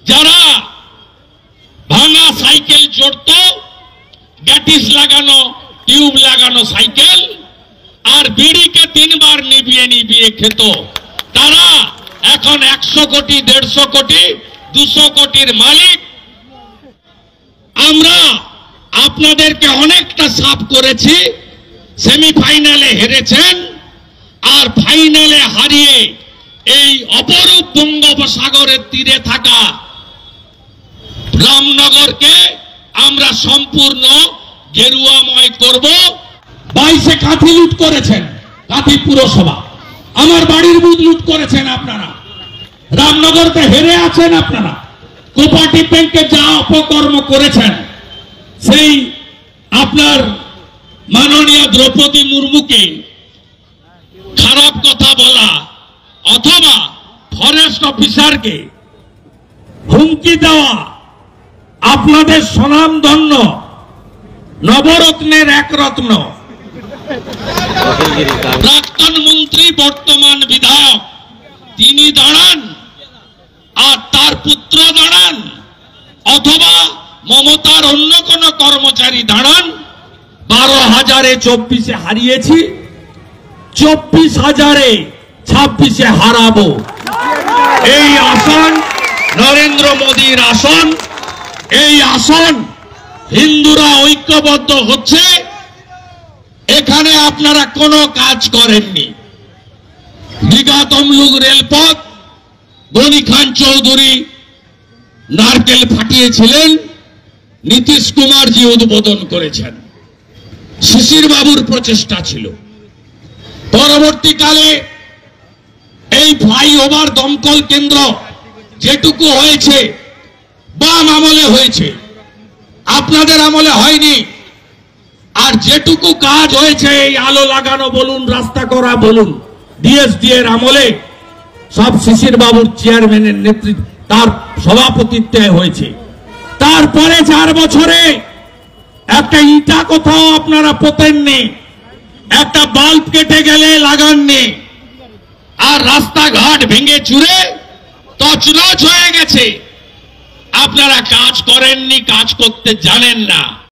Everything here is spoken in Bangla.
যারা ভাঙা সাইকেল চড়ত, গ্যাটিস লাগানো টিউব লাগানো সাইকেল আর বিড়িকে 3 বার নিভিয়ে নিভিয়ে খেত, তারা এখন 100 কোটি 150 কোটি 200 কোটির মালিক। আমরা আপনাদেরকে অনেকটা সাফ করেছি, সেমিফাইনালে হেরেছেন আর ফাইনালে হারিয়ে এই অপরূপ বঙ্গোপসাগরের তীরে থাকা রামনগরকে আমরা সম্পূর্ণ গেরুয়াময় করব। 22-এ কাঁথি লুট করেছেন, কাঁথি পুরসভা, আমার বাড়ির বুথ লুট করেছেন আপনারা, রামনগরকে হেরে আছেন আপনারা, কোঅপারেটিভ ব্যাংকে যা অপকর্ম করেছেন, সেই আপনার মাননীয় দ্রৌপদী মুর্মুকে খারাপ কথা বলা অথবা ফরেস্ট অফিসারকে হুমকি দেওয়া, আপনাদের স্বনামধন্য নবরত্নের এক রত্ন প্রাক্তন মন্ত্রী বর্তমান বিধায়ক তিনি দাঁড়ান আর তার পুত্র দাঁড়ান অথবা মমতার অন্য কোন কর্মচারী দাঁড়ান, 12,000-এ 24-এ হারিয়েছি, 24,000-এ 26-এ হারাবো। এই আসন নরেন্দ্র মোদীর আসন, এই আসন হিন্দুরা ঐক্যবদ্ধ হচ্ছে। এখানে আপনারা কোনো কাজ করেননি। দীঘা তমলুক রেলপথ গনি খান চৌধুরী নারকেল ফাটিয়েছিলেন, নীতিশ কুমারজি উদ্বোধন করেছেন, শিশির বাবুর প্রচেষ্টা ছিল। পরবর্তীকালে এই ফ্লাইওভার দমকল কেন্দ্র যেটুকু হয়েছে বাম আমলে হয়েছে, আপনাদের আমলে হয়নি। আর যেটুকু কাজ হয়েছে এই আলো লাগানো বলুন, রাস্তা করা বলুন, ডিএসডি এর আমলে সব শিশির বাবুর চেয়ারম্যানের নেতৃত্বে তার সভাপতিত্বে হয়েছে। তারপরে 4 বছরে একটা ইটা কোথাও আপনারা পোতেননি, একটা বাল্ব কেটে গেলে লাগাননি, আর রাস্তাঘাট ভেঙে চুরে তছনছ হয়ে গেছে। আপনারা কাজ করেননি, কাজ করতে জানেন না।